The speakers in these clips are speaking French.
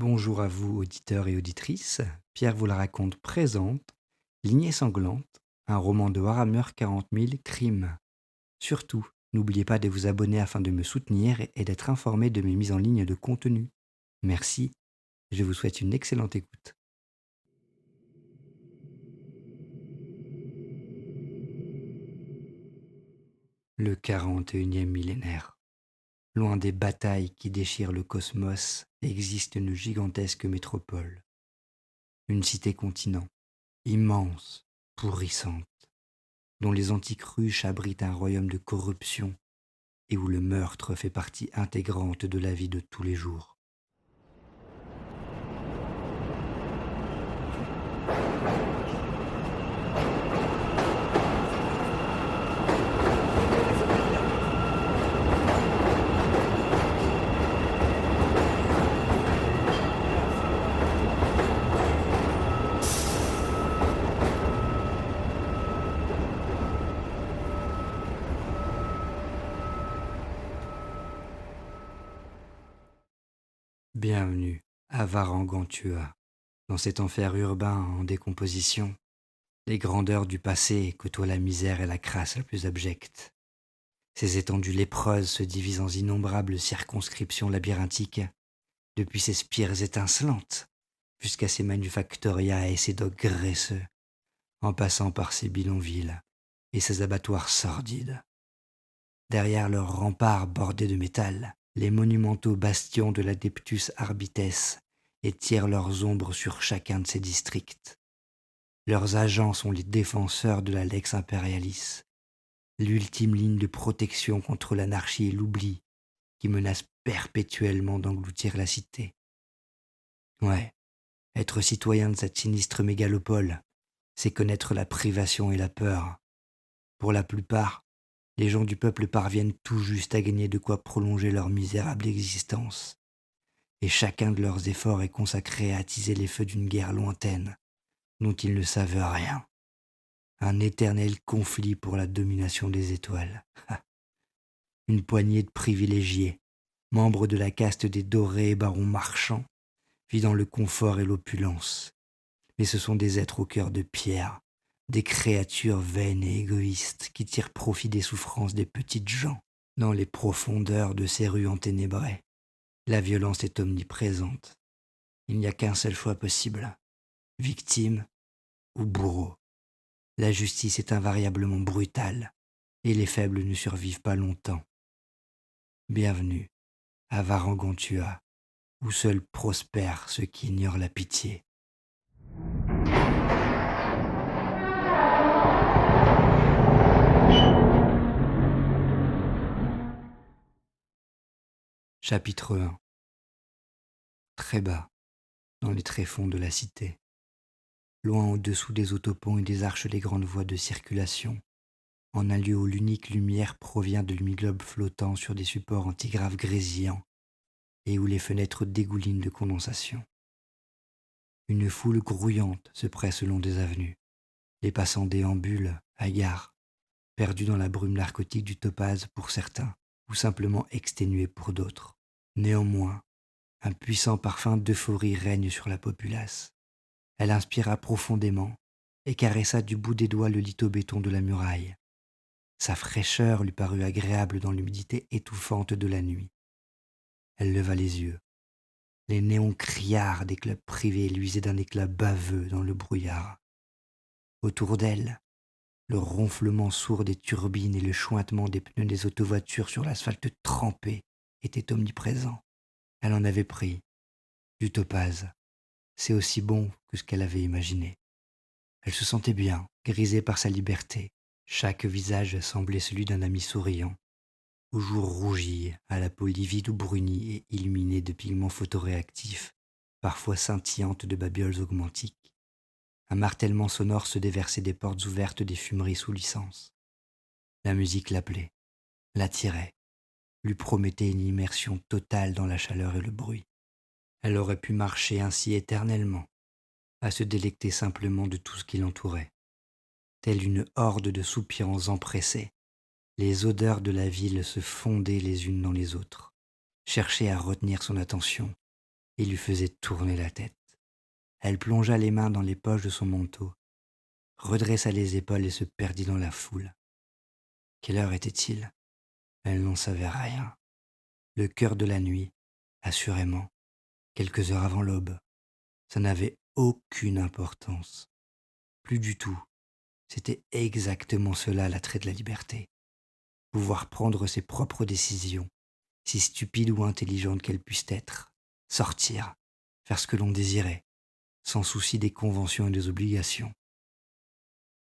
Bonjour à vous, auditeurs et auditrices. Pierre vous la raconte présente Lignée sanglante, un roman de Warhammer 40 000 Crime. Surtout, n'oubliez pas de vous abonner afin de me soutenir et d'être informé de mes mises en ligne de contenu. Merci, je vous souhaite une excellente écoute. Le 41e millénaire. Loin des batailles qui déchirent le cosmos, existe une gigantesque métropole. Une cité-continent, immense, pourrissante, dont les antiques ruches abritent un royaume de corruption et où le meurtre fait partie intégrante de la vie de tous les jours. Bienvenue à Varangantua, dans cet enfer urbain en décomposition. Les grandeurs du passé côtoient la misère et la crasse la plus abjecte. Ces étendues lépreuses se divisent en innombrables circonscriptions labyrinthiques, depuis ces spires étincelantes jusqu'à ces manufactorias et ces docks graisseux, en passant par ces bidonvilles et ces abattoirs sordides. Derrière leurs remparts bordés de métal, les monumentaux bastions de l'Adeptus Arbites étirent leurs ombres sur chacun de ces districts. Leurs agents sont les défenseurs de la Lex Imperialis, l'ultime ligne de protection contre l'anarchie et l'oubli qui menace perpétuellement d'engloutir la cité. Ouais, être citoyen de cette sinistre mégalopole, c'est connaître la privation et la peur. Pour la plupart, les gens du peuple parviennent tout juste à gagner de quoi prolonger leur misérable existence. Et chacun de leurs efforts est consacré à attiser les feux d'une guerre lointaine, dont ils ne savent rien. Un éternel conflit pour la domination des étoiles. Une poignée de privilégiés, membres de la caste des dorés et barons marchands, vit dans le confort et l'opulence. Mais ce sont des êtres au cœur de pierre, des créatures vaines et égoïstes qui tirent profit des souffrances des petites gens. Dans les profondeurs de ces rues enténébrées, la violence est omniprésente. Il n'y a qu'un seul choix possible, victime ou bourreau. La justice est invariablement brutale et les faibles ne survivent pas longtemps. Bienvenue à Varangantua, où seuls prospèrent ceux qui ignorent la pitié. Chapitre 1. Très bas, dans les tréfonds de la cité, loin au-dessous des autoponts et des arches des grandes voies de circulation, en un lieu où l'unique lumière provient de l'humiglobes flottant sur des supports antigraves grésillants et où les fenêtres dégoulinent de condensation. Une foule grouillante se presse le long des avenues. Les passants déambulent, hagards, perdus dans la brume narcotique du topaze pour certains, ou simplement exténués pour d'autres. Néanmoins, un puissant parfum d'euphorie règne sur la populace. Elle inspira profondément et caressa du bout des doigts le lithobéton de la muraille. Sa fraîcheur lui parut agréable dans l'humidité étouffante de la nuit. Elle leva les yeux. Les néons criards des clubs privés luisaient d'un éclat baveux dans le brouillard. Autour d'elle, le ronflement sourd des turbines et le chointement des pneus des autovoitures sur l'asphalte trempé étaient omniprésents. Elle en avait pris. Du topaze. C'est aussi bon que ce qu'elle avait imaginé. Elle se sentait bien, grisée par sa liberté. Chaque visage semblait celui d'un ami souriant, aux joues rougies, à la peau livide ou brunie et illuminée de pigments photoréactifs, parfois scintillantes de babioles augmantiques. Un martèlement sonore se déversait des portes ouvertes des fumeries sous licence. La musique l'appelait, l'attirait, lui promettait une immersion totale dans la chaleur et le bruit. Elle aurait pu marcher ainsi éternellement, à se délecter simplement de tout ce qui l'entourait. Telle une horde de soupirants empressés, les odeurs de la ville se fondaient les unes dans les autres, cherchaient à retenir son attention et lui faisait tourner la tête. Elle plongea les mains dans les poches de son manteau, redressa les épaules et se perdit dans la foule. Quelle heure était-il? Elle n'en savait rien. Le cœur de la nuit, assurément, quelques heures avant l'aube. Ça n'avait aucune importance. Plus du tout. C'était exactement cela l'attrait de la liberté. Pouvoir prendre ses propres décisions, si stupides ou intelligentes qu'elles puissent être. Sortir, faire ce que l'on désirait, sans souci des conventions et des obligations.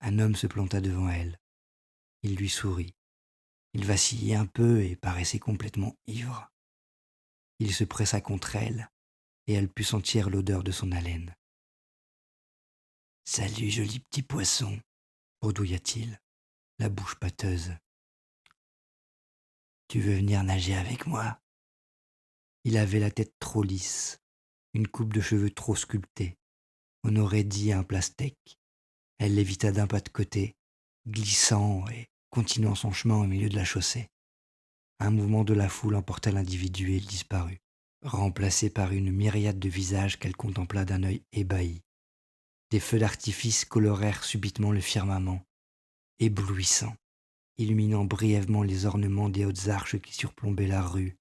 Un homme se planta devant elle. Il lui sourit. Il vacillait un peu et paraissait complètement ivre. Il se pressa contre elle, et elle put sentir l'odeur de son haleine. « Salut, joli petit poisson !» bredouilla-t-il, la bouche pâteuse. « Tu veux venir nager avec moi ?» Il avait la tête trop lisse, une coupe de cheveux trop sculptée. On aurait dit un pastèque. Elle l'évita d'un pas de côté, glissant et continuant son chemin au milieu de la chaussée. Un mouvement de la foule emporta l'individu et il disparut, remplacé par une myriade de visages qu'elle contempla d'un œil ébahi. Des feux d'artifice colorèrent subitement le firmament, éblouissant, illuminant brièvement les ornements des hautes arches qui surplombaient la rue,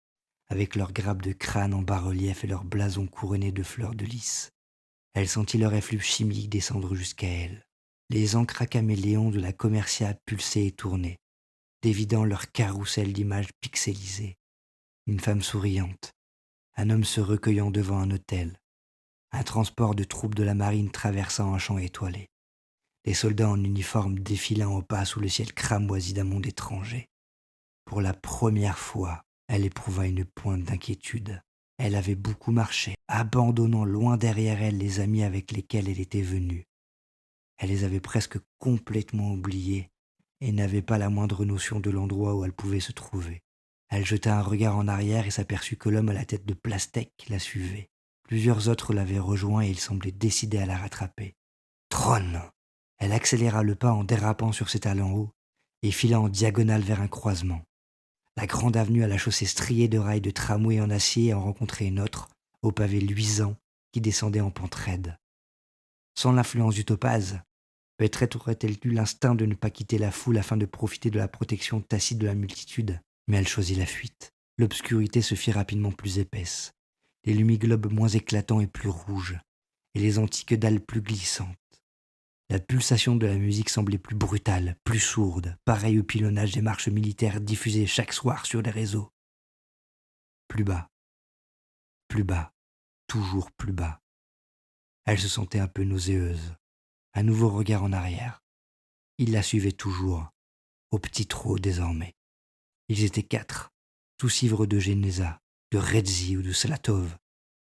avec leurs grappes de crâne en bas-relief et leurs blasons couronnés de fleurs de lys. Elle sentit leur effluve chimique descendre jusqu'à elle. Les encres à caméléons de la commerciale pulsaient et tournaient, dévidant leur carrousel d'images pixelisées. Une femme souriante, un homme se recueillant devant un hôtel, un transport de troupes de la marine traversant un champ étoilé, des soldats en uniforme défilant au pas sous le ciel cramoisi d'un monde étranger. Pour la première fois, elle éprouva une pointe d'inquiétude. Elle avait beaucoup marché, abandonnant loin derrière elle les amis avec lesquels elle était venue. Elle les avait presque complètement oubliés et n'avait pas la moindre notion de l'endroit où elle pouvait se trouver. Elle jeta un regard en arrière et s'aperçut que l'homme à la tête de pastèque la suivait. Plusieurs autres l'avaient rejoint et il semblait décidé à la rattraper. Trône! Elle accéléra le pas en dérapant sur ses talons hauts et fila en diagonale vers un croisement. La grande avenue à la chaussée striée de rails de tramway en acier en rencontrait une autre, au pavé luisant, qui descendait en pente raide. Sans l'influence du topaz, peut-être aurait-elle eu l'instinct de ne pas quitter la foule afin de profiter de la protection tacite de la multitude, mais elle choisit la fuite. L'obscurité se fit rapidement plus épaisse, les lumiglobes moins éclatants et plus rouges, et les antiques dalles plus glissantes. La pulsation de la musique semblait plus brutale, plus sourde, pareille au pilonnage des marches militaires diffusées chaque soir sur les réseaux. Plus bas, toujours plus bas. Elle se sentait un peu nauséeuse. Un nouveau regard en arrière. Il la suivait toujours, au petit trot désormais. Ils étaient 4, tous ivres de Généza, de Redzi ou de Salatov,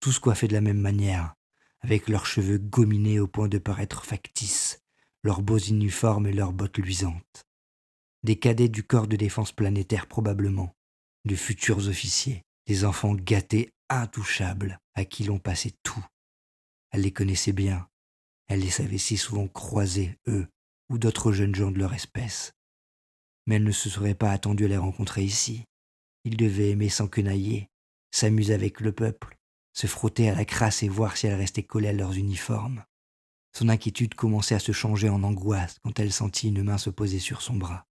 tous coiffés de la même manière, avec leurs cheveux gominés au point de paraître factices, leurs beaux uniformes et leurs bottes luisantes. Des cadets du corps de défense planétaire probablement, de futurs officiers, des enfants gâtés intouchables à qui l'on passait tout. Elle les connaissait bien, elle les avait si souvent croisés, eux, ou d'autres jeunes gens de leur espèce. Mais elle ne se serait pas attendue à les rencontrer ici. Ils devaient aimer s'enquenailler, s'amuser avec le peuple, se frotter à la crasse et voir si elle restait collée à leurs uniformes. Son inquiétude commençait à se changer en angoisse quand elle sentit une main se poser sur son bras.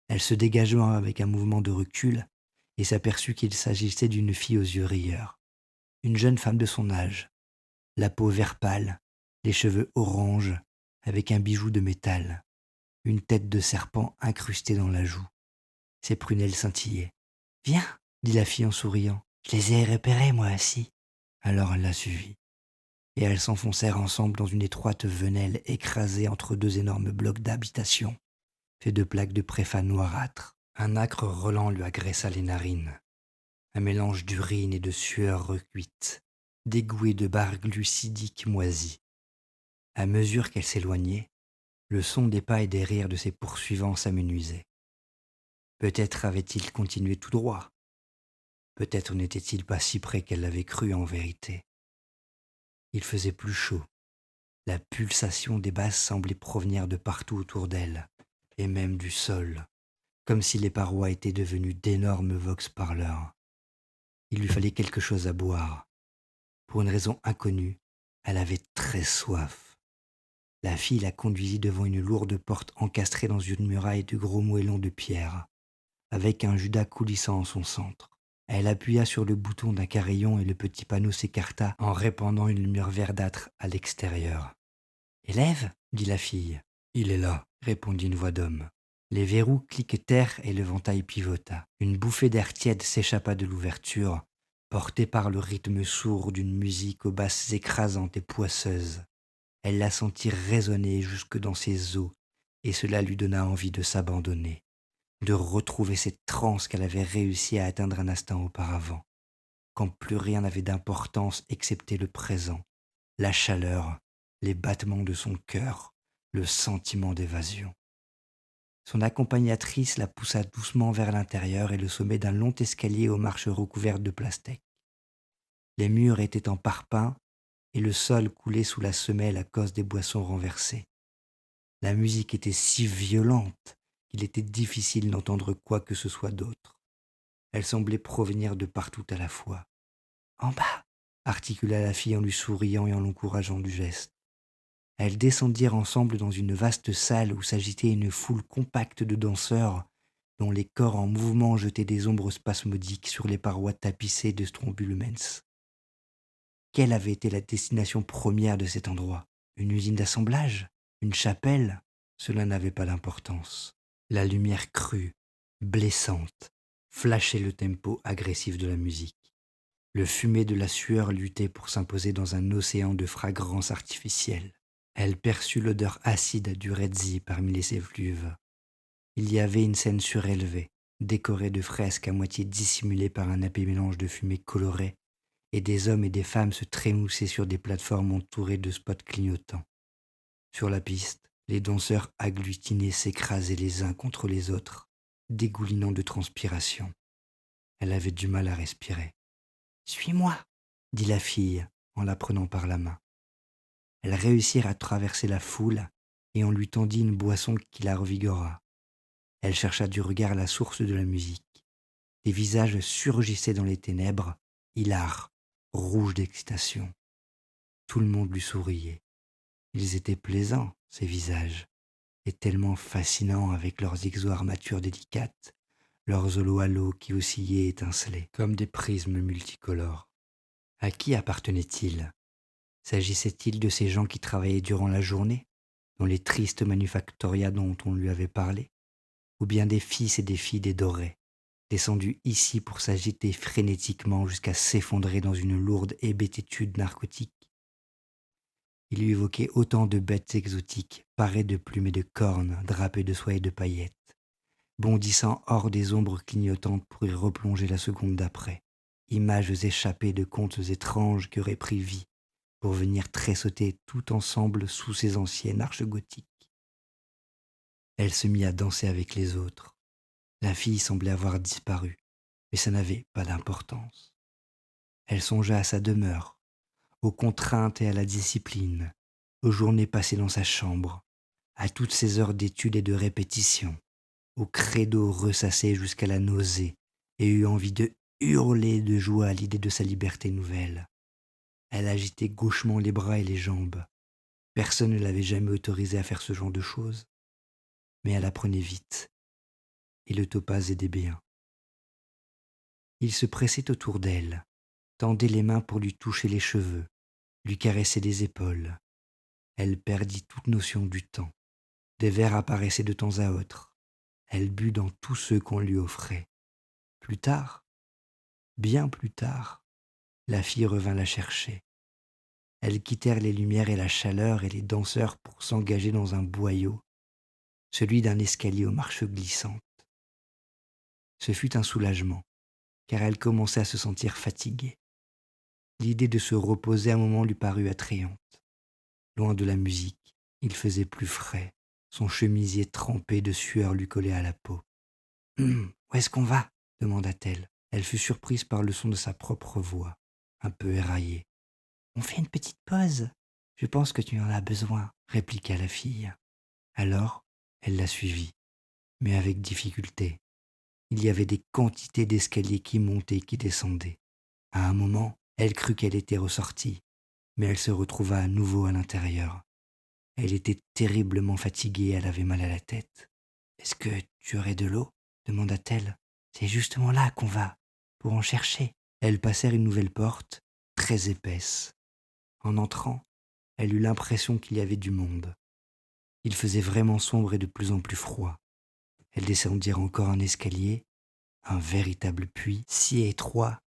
Elle se dégagea avec un mouvement de recul et s'aperçut qu'il s'agissait d'une fille aux yeux rieurs. Une jeune femme de son âge, la peau vert pâle, les cheveux orange, avec un bijou de métal, une tête de serpent incrustée dans la joue. Ses prunelles scintillaient. « Viens !» dit la fille en souriant. « Je les ai repérés, moi aussi. » Alors elle la suivit. Et elles s'enfoncèrent ensemble dans une étroite venelle écrasée entre deux énormes blocs d'habitation, faits de plaques de préfa noirâtres. Un âcre relent lui agressa les narines. Un mélange d'urine et de sueur recuite, d'égout et de barre glucidique moisie. À mesure qu'elle s'éloignait, le son des pas et des rires de ses poursuivants s'amenuisait. Peut-être avait-il continué tout droit. Peut-être n'était-il pas si près qu'elle l'avait cru en vérité. Il faisait plus chaud. La pulsation des basses semblait provenir de partout autour d'elle, et même du sol, comme si les parois étaient devenues d'énormes vox-parleurs. Il lui fallait quelque chose à boire. Pour une raison inconnue, elle avait très soif. La fille la conduisit devant une lourde porte encastrée dans une muraille de gros moellons de pierre, avec un Judas coulissant en son centre. Elle appuya sur le bouton d'un carillon et le petit panneau s'écarta en répandant une lumière verdâtre à l'extérieur. « Élève » dit la fille. « Il est là » répondit une voix d'homme. Les verrous cliquetèrent et l'éventail pivota. Une bouffée d'air tiède s'échappa de l'ouverture, portée par le rythme sourd d'une musique aux basses écrasantes et poisseuses. Elle la sentit résonner jusque dans ses os, et cela lui donna envie de s'abandonner, de retrouver cette transe qu'elle avait réussi à atteindre un instant auparavant, quand plus rien n'avait d'importance excepté le présent, la chaleur, les battements de son cœur, le sentiment d'évasion. Son accompagnatrice la poussa doucement vers l'intérieur et le sommet d'un long escalier aux marches recouvertes de pastèques. Les murs étaient en parpaing et le sol coulait sous la semelle à cause des boissons renversées. La musique était si violente qu'il était difficile d'entendre quoi que ce soit d'autre. Elle semblait provenir de partout à la fois. « En bas !» articula la fille en lui souriant et en l'encourageant du geste. Elles descendirent ensemble dans une vaste salle où s'agitait une foule compacte de danseurs dont les corps en mouvement jetaient des ombres spasmodiques sur les parois tapissées de strombulumens. Quelle avait été la destination première de cet endroit? Une usine d'assemblage? Une chapelle? Cela n'avait pas d'importance. La lumière crue, blessante, flashait le tempo agressif de la musique. Le fumet de la sueur luttait pour s'imposer dans un océan de fragrance artificielle. Elle perçut l'odeur acide du redzi parmi les effluves. Il y avait une scène surélevée, décorée de fresques à moitié dissimulées par un épais mélange de fumée colorée, et des hommes et des femmes se trémoussaient sur des plateformes entourées de spots clignotants. Sur la piste, les danseurs agglutinés s'écrasaient les uns contre les autres, dégoulinant de transpiration. Elle avait du mal à respirer. « Suis-moi » dit la fille en la prenant par la main. Elles réussirent à traverser la foule et on lui tendit une boisson qui la revigora. Elle chercha du regard la source de la musique. Des visages surgissaient dans les ténèbres, hilars, rouges d'excitation. Tout le monde lui souriait. Ils étaient plaisants, ces visages, et tellement fascinants avec leurs exo-armatures délicates, leurs halo qui oscillaient et étincelaient, comme des prismes multicolores. À qui appartenaient-ils? S'agissait-il de ces gens qui travaillaient durant la journée, dans les tristes manufactorias dont on lui avait parlé, ou bien des fils et des filles des dorés, descendus ici pour s'agiter frénétiquement jusqu'à s'effondrer dans une lourde hébétitude narcotique? Il lui évoquait autant de bêtes exotiques, parées de plumes et de cornes, drapées de soie et de paillettes, bondissant hors des ombres clignotantes pour y replonger la seconde d'après, images échappées de contes étranges qui auraient pris vie, pour venir tressauter tout ensemble sous ces anciennes arches gothiques. Elle se mit à danser avec les autres. La fille semblait avoir disparu, mais ça n'avait pas d'importance. Elle songea à sa demeure, aux contraintes et à la discipline, aux journées passées dans sa chambre, à toutes ses heures d'études et de répétition, au credo ressassé jusqu'à la nausée, et eut envie de hurler de joie à l'idée de sa liberté nouvelle. Elle agitait gauchement les bras et les jambes. Personne ne l'avait jamais autorisée à faire ce genre de choses. Mais elle apprenait vite. Et le topaz aidait bien. Il se pressait autour d'elle, tendait les mains pour lui toucher les cheveux, lui caressait les épaules. Elle perdit toute notion du temps. Des verres apparaissaient de temps à autre. Elle but dans tous ceux qu'on lui offrait. Plus tard, bien plus tard, la fille revint la chercher. Elles quittèrent les lumières et la chaleur et les danseurs pour s'engager dans un boyau, celui d'un escalier aux marches glissantes. Ce fut un soulagement, car elle commençait à se sentir fatiguée. L'idée de se reposer un moment lui parut attrayante. Loin de la musique, il faisait plus frais, son chemisier trempé de sueur lui collait à la peau. « Où est-ce qu'on va ?» demanda-t-elle. Elle fut surprise par le son de sa propre voix, un peu éraillée. « On fait une petite pause. Je pense que tu en as besoin, » répliqua la fille. Alors, elle la suivit, mais avec difficulté. Il y avait des quantités d'escaliers qui montaient et qui descendaient. À un moment, Elle crut qu'elle était ressortie, mais elle se retrouva à nouveau à l'intérieur. Elle était terriblement fatiguée, elle avait mal à la tête. « Est-ce que tu aurais de l'eau » demanda-t-elle. « C'est justement là qu'on va, pour en chercher. » Elles passèrent une nouvelle porte, très épaisse. En entrant, elle eut l'impression qu'il y avait du monde. Il faisait vraiment sombre et de plus en plus froid. Elles descendirent encore un escalier, un véritable puits, si étroit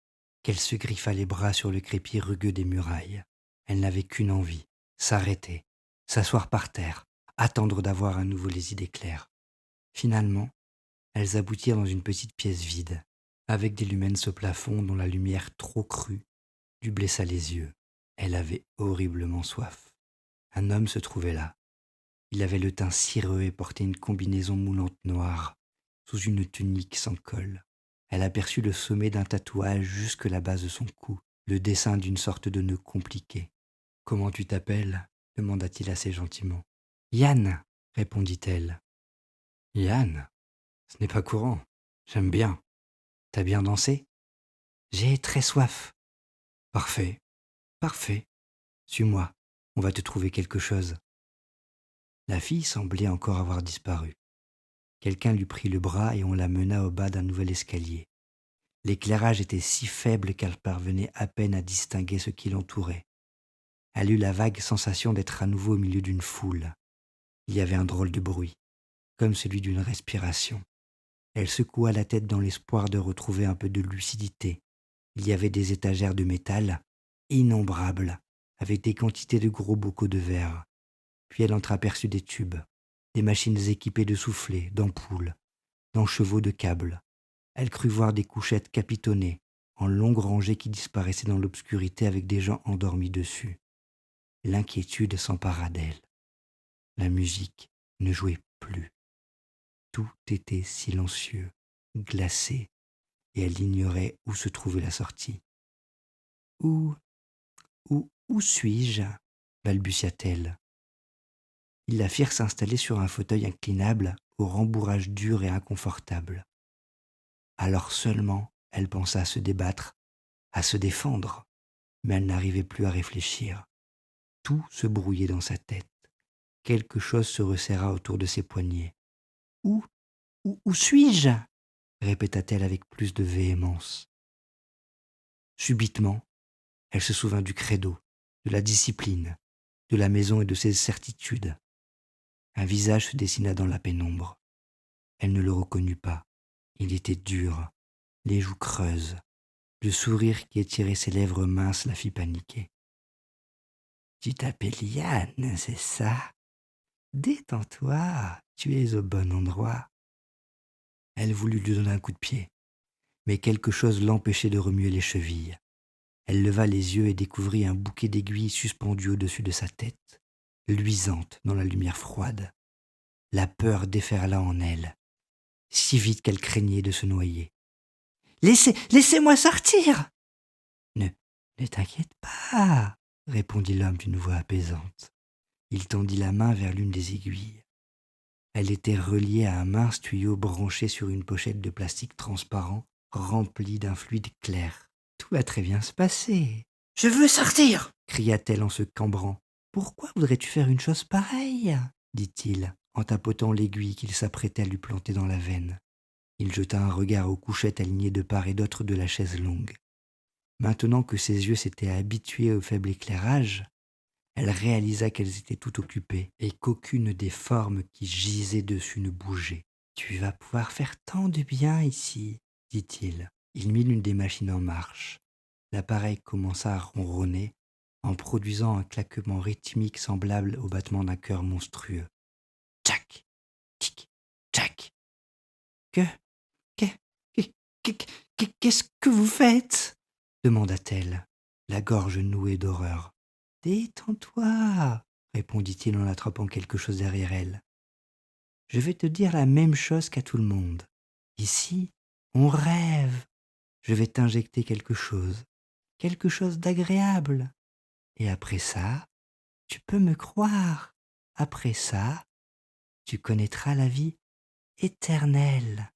qu'elle se griffa les bras sur le crépi rugueux des murailles. Elle n'avait qu'une envie, s'arrêter, s'asseoir par terre, attendre d'avoir à nouveau les idées claires. Finalement, elles aboutirent dans une petite pièce vide, avec des lumens au plafond dont la lumière trop crue lui blessa les yeux. Elle avait horriblement soif. Un homme se trouvait là. Il avait le teint cireux et portait une combinaison moulante noire, sous une tunique sans col. Elle aperçut le sommet d'un tatouage jusque la base de son cou, le dessin d'une sorte de nœud compliqué. « Comment tu t'appelles » demanda-t-il assez gentiment. « Yann » répondit-elle. « Yann ? Ce n'est pas courant. J'aime bien. T'as bien dansé ? J'ai très soif. Parfait. Parfait. Suis-moi, on va te trouver quelque chose. » La fille semblait encore avoir disparu. Quelqu'un lui prit le bras et on la mena au bas d'un nouvel escalier. L'éclairage était si faible qu'elle parvenait à peine à distinguer ce qui l'entourait. Elle eut la vague sensation d'être à nouveau au milieu d'une foule. Il y avait un drôle de bruit, comme celui d'une respiration. Elle secoua la tête dans l'espoir de retrouver un peu de lucidité. Il y avait des étagères de métal, innombrables, avec des quantités de gros bocaux de verre. Puis elle entreaperçut des tubes, des machines équipées de soufflets, d'ampoules, d'enchevaux de câbles. Elle crut voir des couchettes capitonnées, en longues rangées qui disparaissaient dans l'obscurité avec des gens endormis dessus. L'inquiétude s'empara d'elle. La musique ne jouait plus. Tout était silencieux, glacé, et elle ignorait où se trouvait la sortie. « Où suis-je » balbutia-t-elle. Ils la firent s'installer sur un fauteuil inclinable au rembourrage dur et inconfortable. Alors seulement, elle pensa à se débattre, à se défendre, mais elle n'arrivait plus à réfléchir. Tout se brouillait dans sa tête. Quelque chose se resserra autour de ses poignets. « Où suis-je » répéta-t-elle avec plus de véhémence. Subitement, elle se souvint du credo, de la discipline, de la maison et de ses certitudes. Un visage se dessina dans la pénombre. Elle ne le reconnut pas. Il était dur, les joues creuses. Le sourire qui étirait ses lèvres minces la fit paniquer. « Tu t'appelles Yann, c'est ça ? Détends-toi, tu es au bon endroit. » Elle voulut lui donner un coup de pied, mais quelque chose l'empêchait de remuer les chevilles. Elle leva les yeux et découvrit un bouquet d'aiguilles suspendu au-dessus de sa tête, luisante dans la lumière froide. La peur déferla en elle, si vite qu'elle craignait de se noyer. « Laissez-moi sortir !»« Ne t'inquiète pas !» répondit l'homme d'une voix apaisante. Il tendit la main vers l'une des aiguilles. Elle était reliée à un mince tuyau branché sur une pochette de plastique transparent remplie d'un fluide clair. « Tout va très bien se passer. »« Je veux sortir !» cria-t-elle en se cambrant. « Pourquoi voudrais-tu faire une chose pareille ?» dit-il, en tapotant l'aiguille qu'il s'apprêtait à lui planter dans la veine. Il jeta un regard aux couchettes alignées de part et d'autre de la chaise longue. Maintenant que ses yeux s'étaient habitués au faible éclairage, elle réalisa qu'elles étaient toutes occupées et qu'aucune des formes qui gisaient dessus ne bougeait. « Tu vas pouvoir faire tant de bien ici, » dit-il. Il mit l'une des machines en marche. L'appareil commença à ronronner en produisant un claquement rythmique semblable au battement d'un cœur monstrueux. Tchac, tic, tchac. Qu'est-ce que vous faites ? demanda-t-elle, la gorge nouée d'horreur. « Détends-toi, » répondit-il en attrapant quelque chose derrière elle. « Je vais te dire la même chose qu'à tout le monde. Ici, on rêve. Je vais t'injecter quelque chose d'agréable. Et après ça, tu peux me croire. Après ça, tu connaîtras la vie éternelle. »